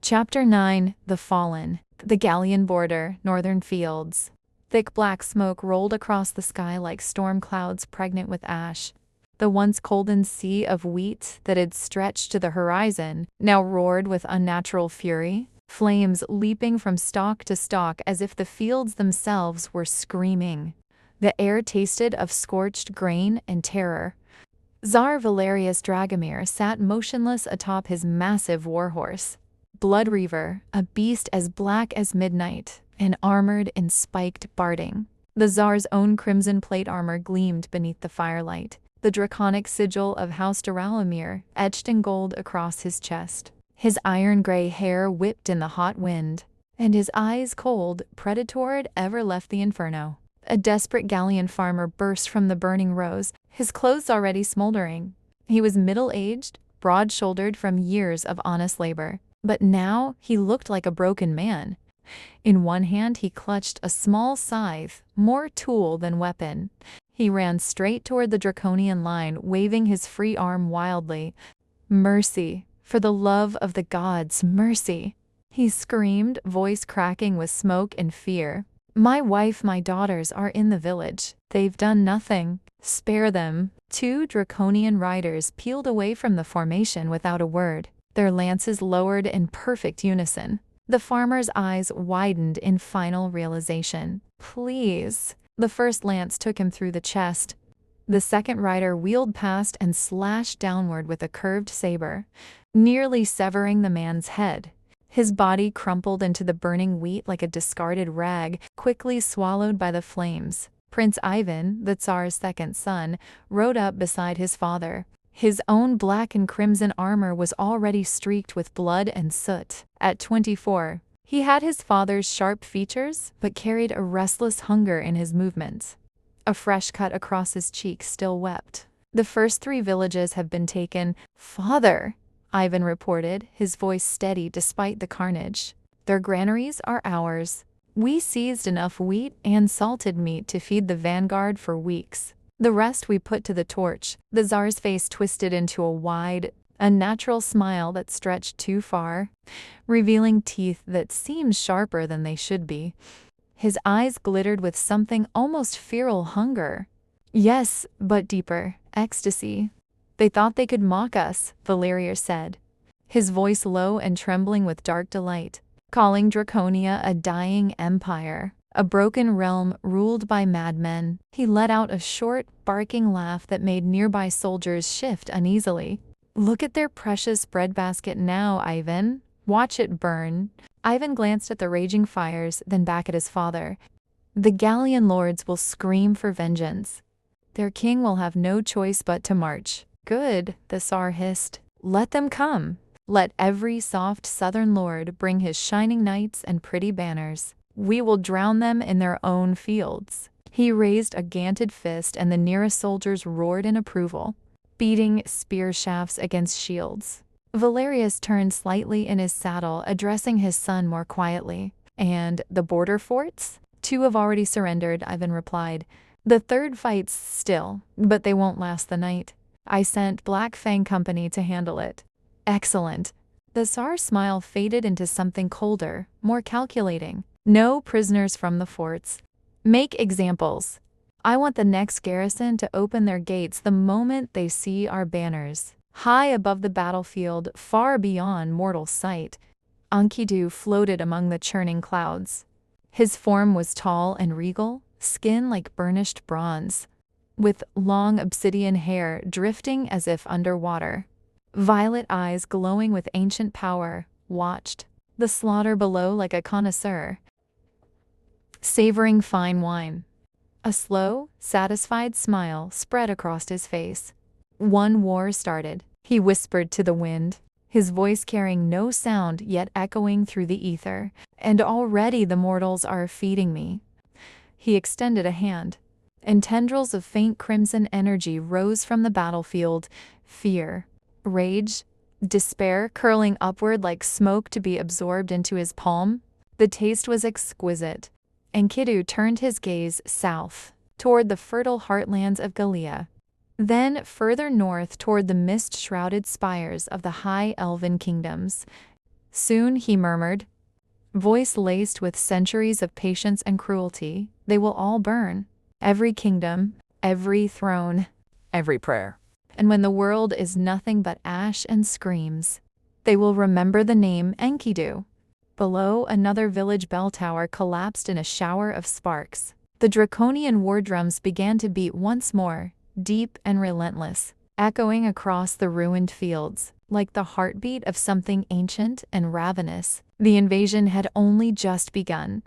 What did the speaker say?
Chapter 9 The Fallen. The Gallian Border, Northern Fields. Thick black smoke rolled across the sky like storm clouds pregnant with ash. The once golden sea of wheat that had stretched to the horizon now roared with unnatural fury, flames leaping from stalk to stalk as if the fields themselves were screaming. The air tasted of scorched grain and terror. Tsar Valerius Dragomir sat motionless atop his massive warhorse. Blood Reaver, a beast as black as midnight, and armored in spiked barding. The Tsar's own crimson plate armor gleamed beneath the firelight, the draconic sigil of House Duralumir etched in gold across his chest. His iron-gray hair whipped in the hot wind, and his eyes cold, predatored, ever left the inferno. A desperate Gallian farmer burst from the burning rows, his clothes already smoldering. He was middle-aged, broad-shouldered from years of honest labor, but now he looked like a broken man. In one hand he clutched a small scythe, more tool than weapon. He ran straight toward the draconian line, waving his free arm wildly. "Mercy! For the love of the gods, mercy!" he screamed, voice cracking with smoke and fear. "My wife, my daughters are in the village. They've done nothing. Spare them." Two draconian riders peeled away from the formation without a word, their lances lowered in perfect unison. The farmer's eyes widened in final realization. "Please." The first lance took him through the chest. The second rider wheeled past and slashed downward with a curved saber, nearly severing the man's head. His body crumpled into the burning wheat like a discarded rag, quickly swallowed by the flames. Prince Ivan, the Tsar's second son, rode up beside his father. His own black and crimson armor was already streaked with blood and soot. At 24, he had his father's sharp features, but carried a restless hunger in his movements. A fresh cut across his cheek still wept. "The first 3 villages have been taken." "Father," Ivan reported, his voice steady despite the carnage. "Their granaries are ours. We seized enough wheat and salted meat to feed the vanguard for weeks. The rest we put to the torch." The Tsar's face twisted into a wide, unnatural smile that stretched too far, revealing teeth that seemed sharper than they should be. His eyes glittered with something almost feral hunger. "Yes, but deeper. Ecstasy." "They thought they could mock us," Valerius said, his voice low and trembling with dark delight, calling Draconia a dying empire, a broken realm ruled by madmen. He let out a short, barking laugh that made nearby soldiers shift uneasily. "Look at their precious breadbasket now, Ivan. Watch it burn." Ivan glanced at the raging fires, then back at his father. "The Gallian lords will scream for vengeance. Their king will have no choice but to march." "Good," the Tsar hissed. "Let them come. Let every soft southern lord bring his shining knights and pretty banners. We will drown them in their own fields." He raised a ganted fist and the nearest soldiers roared in approval, beating spear shafts against shields. Valerius turned slightly in his saddle, addressing his son more quietly. "And the border forts?" "2 have already surrendered," Ivan replied. "The third fights still, but they won't last the night. I sent Black Fang Company to handle it." "Excellent." The Tsar's smile faded into something colder, more calculating. "No prisoners from the forts. Make examples. I want the next garrison to open their gates the moment they see our banners." High above the battlefield, far beyond mortal sight, Enkidu floated among the churning clouds. His form was tall and regal, skin like burnished bronze, with long obsidian hair drifting as if underwater. Violet eyes glowing with ancient power watched the slaughter below like a connoisseur, savoring fine wine. A slow, satisfied smile spread across his face. "One war started," he whispered to the wind, his voice carrying no sound yet echoing through the ether. "And already the mortals are feeding me." He extended a hand, and tendrils of faint crimson energy rose from the battlefield. Fear, rage, despair curling upward like smoke to be absorbed into his palm. The taste was exquisite. Enkidu turned his gaze south, toward the fertile heartlands of Gallia. Then further north toward the mist-shrouded spires of the high elven kingdoms. Soon, he murmured, voice laced with centuries of patience and cruelty, they will all burn. Every kingdom, every throne, every prayer. And when the world is nothing but ash and screams, they will remember the name Enkidu. Below, another village bell tower collapsed in a shower of sparks. The draconian war drums began to beat once more, deep and relentless, echoing across the ruined fields, like the heartbeat of something ancient and ravenous. The invasion had only just begun.